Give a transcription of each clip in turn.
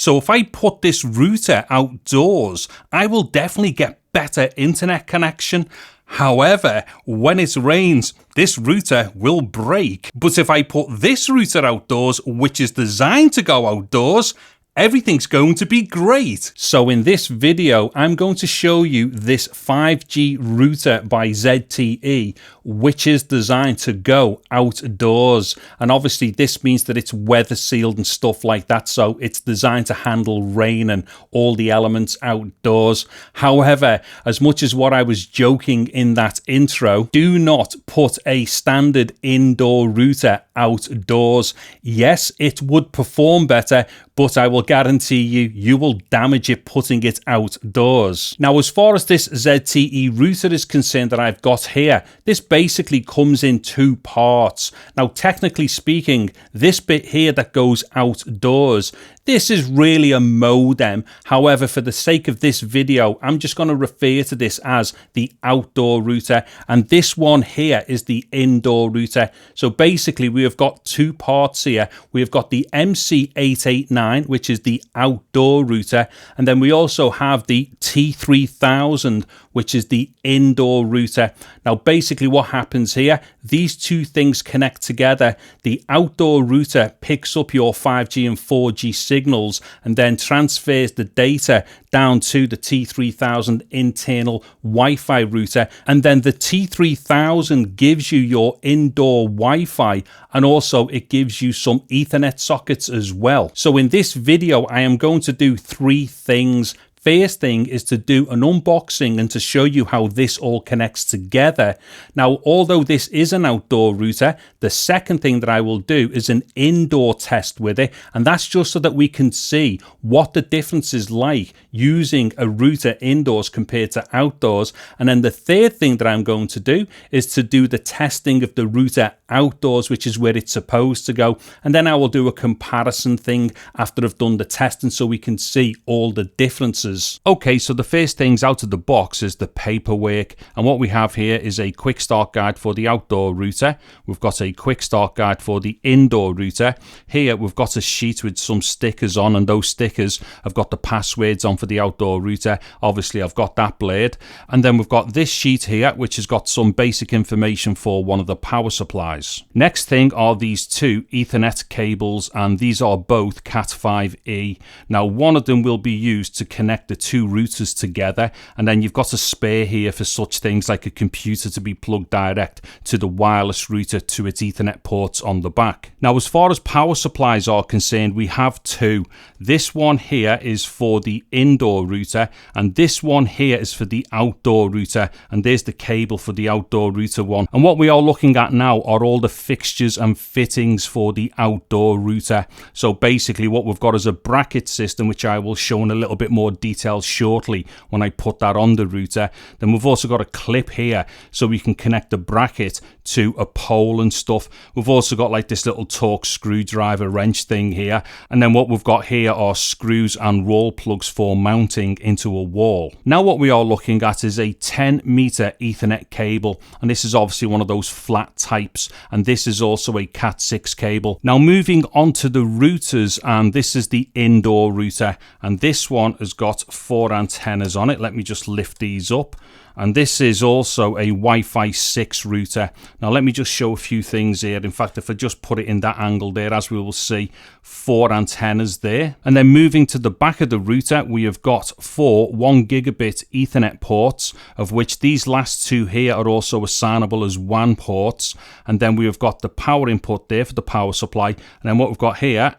So if I put this router outdoors, I will definitely get better internet connection. However, when it rains, this router will break. But if I put this router outdoors, which is designed to go outdoors, everything's going to be great. So in this video, I'm going to show you this 5G router by ZTE, which is designed to go outdoors. And obviously this means that it's weather sealed and stuff like that. So it's designed to handle rain and all the elements outdoors. However, as much as what I was joking in that intro, do not put a standard indoor router outdoors. Yes, it would perform better, but I will guarantee you will damage it putting it outdoors. Now, as far as this ZTE router is concerned that I've got here, this basically comes in two parts. Now, technically speaking, this bit here that goes outdoors, this is really a modem. However, for the sake of this video, I'm just going to refer to this as the outdoor router. And this one here is the indoor router. So basically, we have got two parts here. We have got the MC889, which is the outdoor router. And then we also have the T3000, which is the indoor router. Now, basically what happens here, these two things connect together. The outdoor router picks up your 5G and 4G signals and then transfers the data down to the T3000 internal Wi-Fi router. And then the T3000 gives you your indoor Wi-Fi, and also it gives you some Ethernet sockets as well. So in this video, I am going to do three things. First thing is to do an unboxing and to show you how this all connects together. Now, although this is an outdoor router, the second thing that I will do is an indoor test with it. And that's just so that we can see what the difference is like using a router indoors compared to outdoors. And then the third thing that I'm going to do is to do the testing of the router outdoors, which is where it's supposed to go. And then I will do a comparison thing after I've done the testing so we can see all the differences. Okay, so the first things out of the box is the paperwork, and what we have here is a quick start guide for the outdoor router. We've got a quick start guide for the indoor router. Here we've got a sheet with some stickers on, and those stickers have got the passwords on for the outdoor router. Obviously I've got that blurred. And then we've got this sheet here which has got some basic information for one of the power supplies. Next thing are these two Ethernet cables, and these are both Cat5e. Now, one of them will be used to connect the two routers together, and then you've got a spare here for such things like a computer to be plugged direct to the wireless router to its Ethernet ports on the back. Now, as far as power supplies are concerned, we have two. This one here is for the indoor router, and this one here is for the outdoor router, and there's the cable for the outdoor router one. And what we are looking at now are all the fixtures and fittings for the outdoor router. So basically what we've got is a bracket system, which I will show in a little bit more details shortly when I put that on the router. Then we've also got a clip here so we can connect the bracket to a pole and stuff. We've also got like this little Torx screwdriver wrench thing here, and then what we've got here are screws and roll plugs for mounting into a wall. Now what we are looking at is a 10-meter Ethernet cable, and this is obviously one of those flat types, and this is also a Cat6 cable. Now moving on to the routers, and this is the indoor router, and this one has got 4 antennas on it. Let me just lift these up. And this is also a Wi-Fi 6 router. Now let me just show a few things here. In fact, if I just put it in that angle there, as we will see, 4 antennas there. And then moving to the back of the router, we have got 4 1 gigabit Ethernet ports, of which these last two here are also assignable as WAN ports. And then we have got the power input there for the power supply. And then what we've got here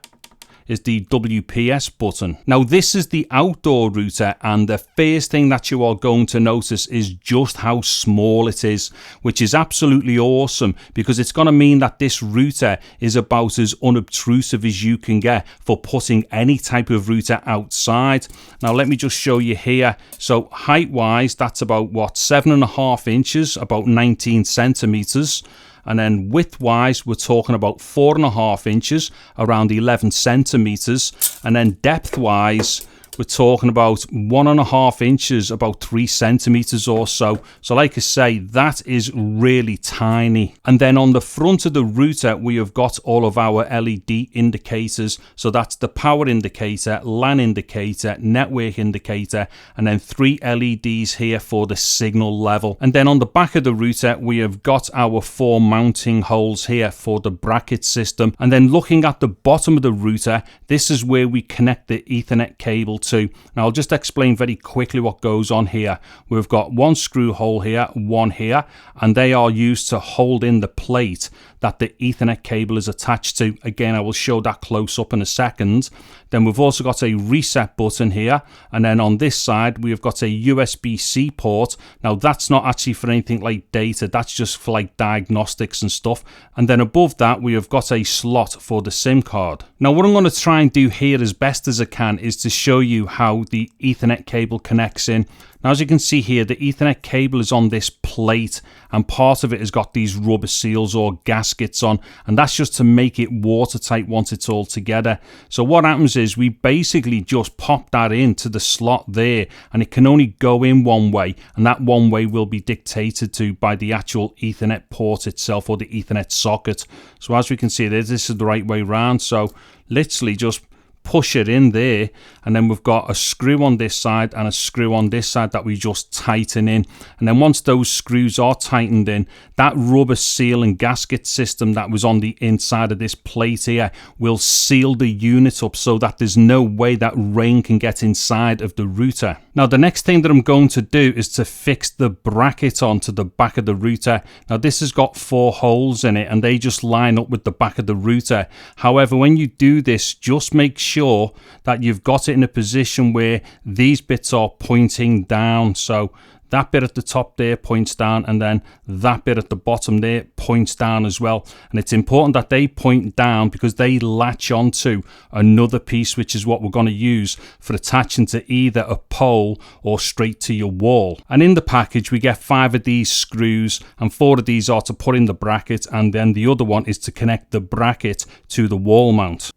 is the WPS button. Now this is the outdoor router, and the first thing that you are going to notice is just how small it is, which is absolutely awesome, because it's going to mean that this router is about as unobtrusive as you can get for putting any type of router outside. Now let me just show you here. So height wise, that's about what, 7.5 inches, about 19 centimeters. And then width wise, we're talking about 4.5 inches, around 11 centimeters. And then depth wise, we're talking about 1.5 inches, about 3 centimeters or so. So like I say, that is really tiny. And then on the front of the router, we have got all of our LED indicators. So that's the power indicator, LAN indicator, network indicator, and then 3 LEDs here for the signal level. And then on the back of the router, we have got our 4 mounting holes here for the bracket system. And then looking at the bottom of the router, this is where we connect the Ethernet cable to. Now I'll just explain very quickly what goes on here. We've got 1 screw hole here, 1 here, and they are used to hold in the plate that the Ethernet cable is attached to. Again, I will show that close up in a second. Then we've also got a reset button here, and then on this side we have got a USB-C port. Now that's not actually for anything like data, that's just for like diagnostics and stuff. And then above that we have got a slot for the SIM card. Now what I'm going to try and do here as best as I can is to show you how the Ethernet cable connects in. Now as you can see here, the Ethernet cable is on this plate, and part of it has got these rubber seals or gaskets on, and that's just to make it watertight once it's all together. So what happens is we basically just pop that into the slot there, and it can only go in one way, and that one way will be dictated to by the actual Ethernet port itself or the Ethernet socket. So as we can see there, this is the right way round. So literally just push it in there, and then we've got a screw on this side and a screw on this side that we just tighten in. And then once those screws are tightened in, that rubber seal and gasket system that was on the inside of this plate here will seal the unit up so that there's no way that rain can get inside of the router. Now the next thing that I'm going to do is to fix the bracket onto the back of the router. Now this has got 4 holes in it, and they just line up with the back of the router. However, when you do this, just make sure that you've got it in a position where these bits are pointing down. So that bit at the top there points down, and then that bit at the bottom there points down as well. And it's important that they point down because they latch onto another piece, which is what we're going to use for attaching to either a pole or straight to your wall. And in the package we get 5 of these screws, and 4 of these are to put in the bracket, and then the other one is to connect the bracket to the wall mount.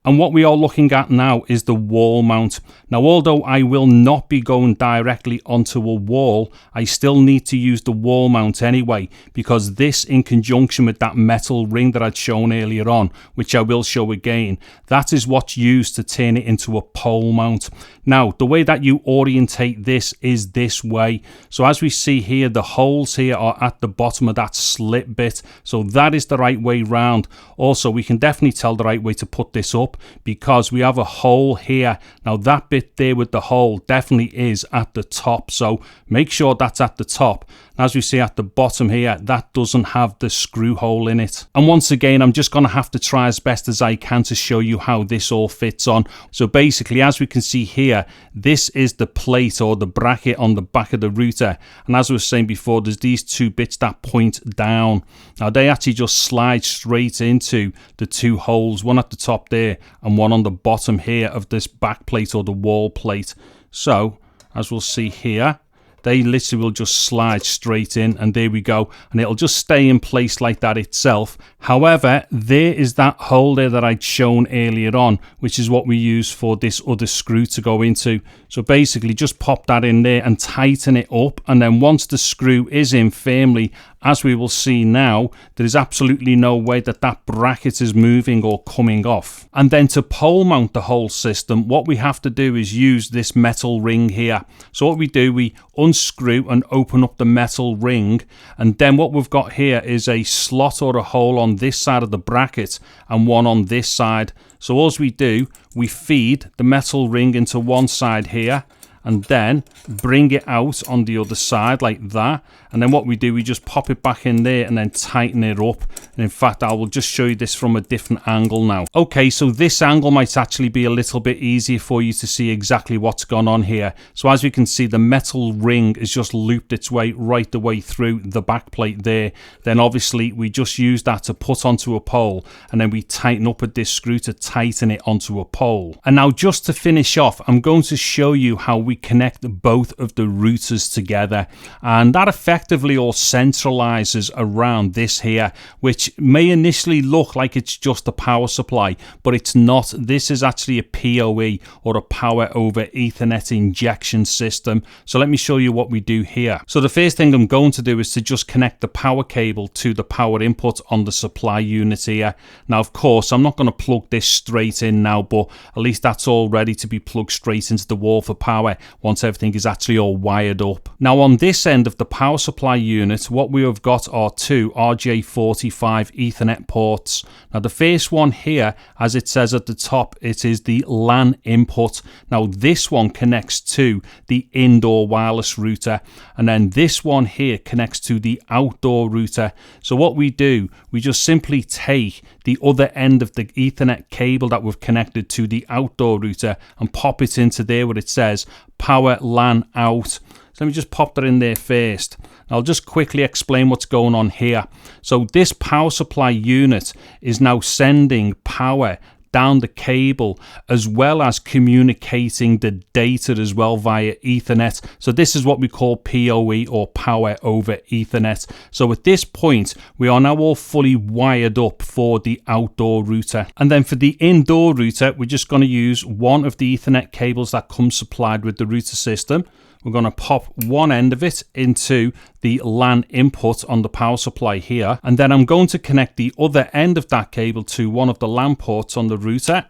And what we are looking at now is the wall mount. Now, although I will not be going directly onto a wall, I still need to use the wall mount anyway, because this, in conjunction with that metal ring that I'd shown earlier on, which I will show again, that is what's used to turn it into a pole mount. Now, the way that you orientate this is this way. So as we see here, the holes here are at the bottom of that slit bit. So that is the right way round. Also, we can definitely tell the right way to put this up, because we have a hole here. Now that bit there with the hole definitely is at the top, so make sure that's at the top. As we see at the bottom here, that doesn't have the screw hole in it. And once again, I'm just going to have to try as best as I can to show you how this all fits on. So basically, as we can see here, this is the plate or the bracket on the back of the router. And as I was saying before, there's these 2 bits that point down. Now they actually just slide straight into the 2 holes, one at the top there and one on the bottom here of this back plate or the wall plate. So as we'll see here, they literally will just slide straight in, and there we go, and it'll just stay in place like that itself. However, there is that hole there that I'd shown earlier on, which is what we use for this other screw to go into. So basically just pop that in there and tighten it up, and then once the screw is in firmly, as we will see now, there is absolutely no way that that bracket is moving or coming off. And then to pole mount the whole system, what we have to do is use this metal ring here. So what we do, we unscrew and open up the metal ring, and then what we've got here is a slot or a hole on this side of the bracket and one on this side. So all we do, we feed the metal ring into one side here, and then bring it out on the other side like that. And then what we do, we just pop it back in there and then tighten it up. And in fact, I will just show you this from a different angle now. Okay, so this angle might actually be a little bit easier for you to see exactly what's gone on here. So as we can see, the metal ring has just looped its way right the way through the back plate there. Then obviously we just use that to put onto a pole, and then we tighten up with this screw to tighten it onto a pole. And now just to finish off, I'm going to show you how we connect both of the routers together, and that effectively all centralizes around this here, which may initially look like it's just a power supply, but it's not. This is actually a PoE, or a power over Ethernet injection system. So let me show you what we do here. So the first thing I'm going to do is to just connect the power cable to the power input on the supply unit here. Now of course I'm not going to plug this straight in now, but at least that's all ready to be plugged straight into the wall for power once everything is actually all wired up. Now on this end of the power supply unit, what we have got are two RJ45 Ethernet ports. Now the first one here, as it says at the top, it is the LAN input. Now this one connects to the indoor wireless router, and then this one here connects to the outdoor router. So what we do, we just simply take the other end of the Ethernet cable that we've connected to the outdoor router and pop it into there where it says power LAN out. So let me just pop that in there first. I'll just quickly explain what's going on here. So this power supply unit is now sending power down the cable, as well as communicating the data as well via Ethernet. So this is what we call PoE, or power over Ethernet. So at this point, we are now all fully wired up for the outdoor router. And then for the indoor router, we're just going to use one of the Ethernet cables that comes supplied with the router system. We're going to pop one end of it into the LAN input on the power supply here, and then I'm going to connect the other end of that cable to one of the LAN ports on the router,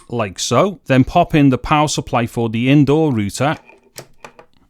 like so. Then pop in the power supply for the indoor router.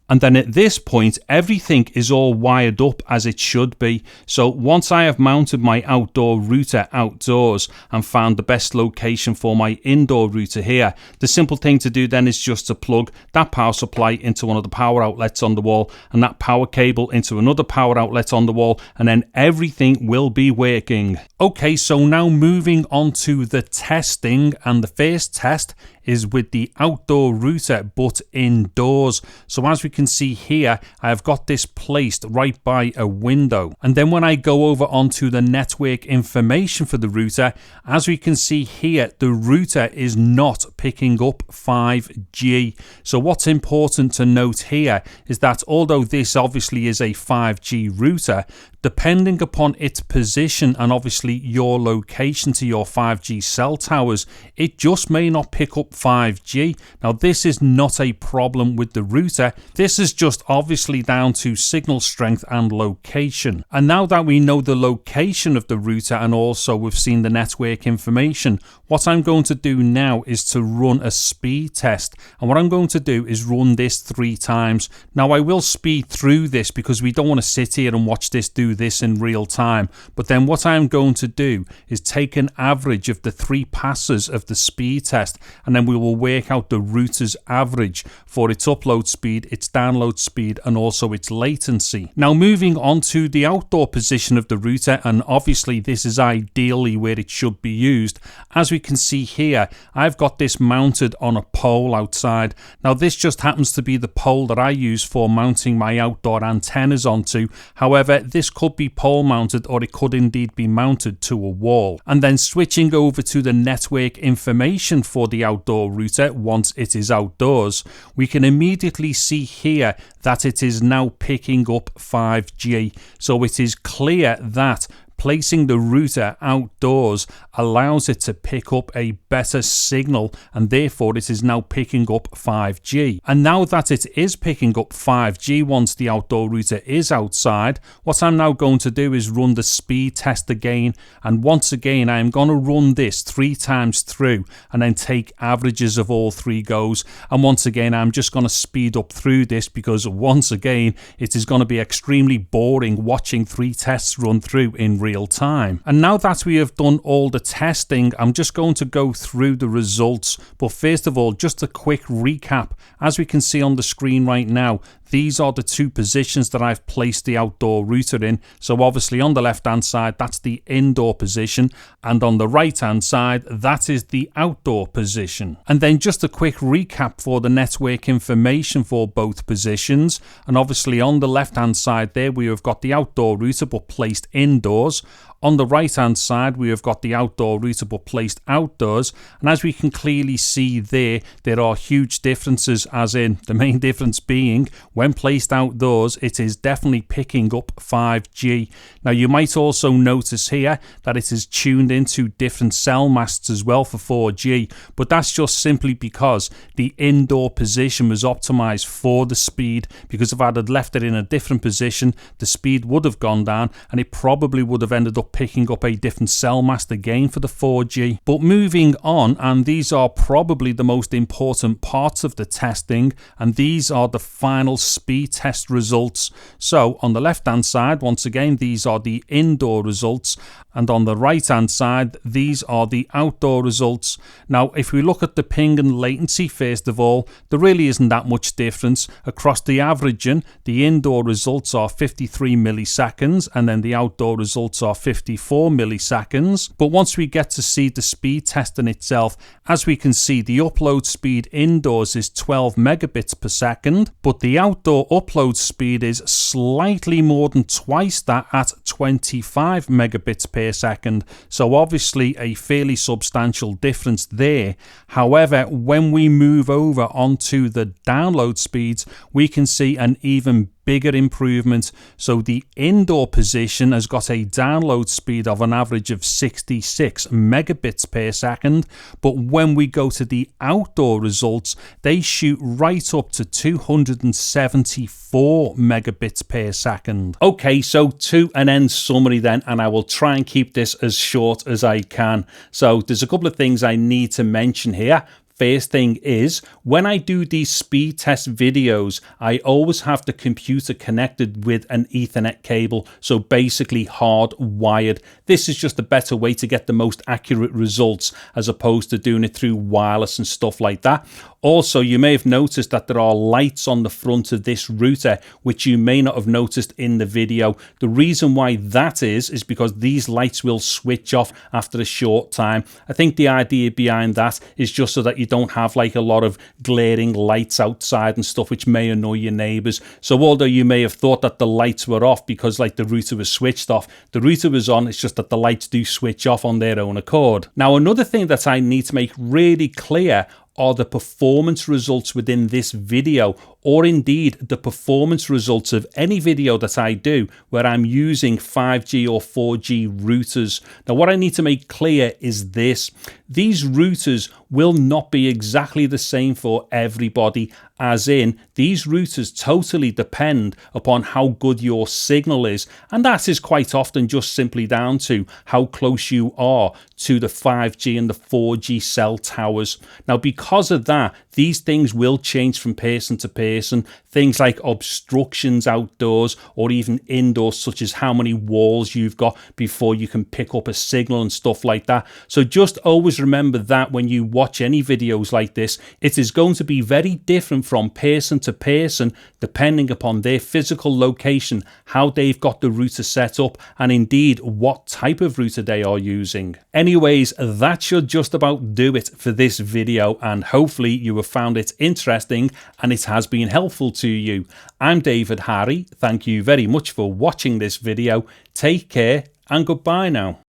And then at this point, everything is all wired up as it should be. So once I have mounted my outdoor router outdoors and found the best location for my indoor router here, the simple thing to do then is just to plug that power supply into one of the power outlets on the wall, and that power cable into another power outlet on the wall, and then everything will be working. Okay, so now moving on to the testing, and the first test is with the outdoor router but indoors. So as we can see here, I have got this placed right by a window, and then when I go over onto the network information for the router, as we can see here, the router is not picking up 5G. So what's important to note here is that although this obviously is a 5G router, depending upon its position and obviously your location to your 5G cell towers, it just may not pick up 5G. Now this is not a problem with the router, this is just obviously down to signal strength and location. And now that we know the location of the router and also we've seen the network information, what I'm going to do now is to run a speed test. And what I'm going to do is run this 3 times. Now I will speed through this because we don't want to sit here and watch this do this in real time. But then what I'm going to do is take an average of the 3 passes of the speed test, and then we will work out the router's average for its upload speed, its download speed, and also its latency. Now moving on to the outdoor position of the router, and obviously this is ideally where it should be used. As we can see here, I've got this mounted on a pole outside. Now this just happens to be the pole that I use for mounting my outdoor antennas onto. However, this could be pole mounted, or it could indeed be mounted to a wall. And then switching over to the network information for the outdoor router, once it is outdoors, we can immediately see here that it is now picking up 5G. So it is clear that placing the router outdoors allows it to pick up a better signal, and therefore it is now picking up 5G. And now that it is picking up 5G once the outdoor router is outside, what I'm now going to do is run the speed test again, and once again I am going to run this 3 times through and then take averages of all 3 goes. And once again I'm just going to speed up through this because once again it is going to be extremely boring watching 3 tests run through in real real time. And now that we have done all the testing, I'm just going to go through the results. But first of all, just a quick recap. As we can see on the screen right now, these are the two positions that I've placed the outdoor router in. So obviously on the left hand side, that's the indoor position, and on the right hand side, that is the outdoor position. And then just a quick recap for the network information for both positions. And obviously on the left hand side there, we have got the outdoor router but placed indoors. On the right hand side, we have got the outdoor router but placed outdoors. And as we can clearly see there are huge differences, as in the main difference being when placed outdoors, it is definitely picking up 5G. Now you might also notice here that it is tuned into different cell masts as well for 4G, but that's just simply because the indoor position was optimized for the speed, because if I'd had left it in a different position, the speed would have gone down and it probably would have ended up picking up a different cell mast again for the 4G. But moving on, and these are probably the most important parts of the testing, and these are the final speed test results. So on the left hand side, once again, these are the indoor results, and on the right hand side, these are the outdoor results. Now if we look at the ping and latency first of all, there really isn't that much difference. Across the averaging, the indoor results are 53 milliseconds and then the outdoor results are 54 milliseconds. But once we get to see the speed testing itself, as we can see, the upload speed indoors is 12 megabits per second, but the outdoor upload speed is slightly more than twice that at 25 megabits per second. So obviously a fairly substantial difference there. However, when we move over onto the download speeds, we can see an even bigger improvement. So the indoor position has got a download speed of an average of 66 megabits per second, but when we go to the outdoor results, they shoot right up to 274 megabits per second. Okay, so to an end summary then, and I will try and keep this as short as I can. So there's a couple of things I need to mention here. First thing is, when I do these speed test videos, I always have the computer connected with an Ethernet cable, so basically hardwired. This is just a better way to get the most accurate results as opposed to doing it through wireless and stuff like that. Also, you may have noticed that there are lights on the front of this router, which you may not have noticed in the video. The reason why that is because these lights will switch off after a short time. I think the idea behind that is just so that you don't have like a lot of glaring lights outside and stuff, which may annoy your neighbors. So although you may have thought that the lights were off because like the router was switched off, the router was on. It's just that the lights do switch off on their own accord. Now, another thing that I need to make really clear are the performance results within this video, or indeed the performance results of any video that I do where I'm using 5G or 4G routers. Now, what I need to make clear is this: these routers will not be exactly the same for everybody, as in these routers totally depend upon how good your signal is, and that is quite often just simply down to how close you are to the 5G and the 4G cell towers. Now, because of that, these things will change from person to person. Things like obstructions outdoors or even indoors, such as how many walls you've got before you can pick up a signal and stuff like that. So just always remember that when you watch any videos like this, it is going to be very different from person to person, depending upon their physical location, how they've got the router set up, and indeed what type of router they are using. Anyways, that should just about do it for this video, and hopefully you have found it interesting and it has been helpful to you. I'm David Harry. Thank you very much for watching this video. Take care and goodbye now.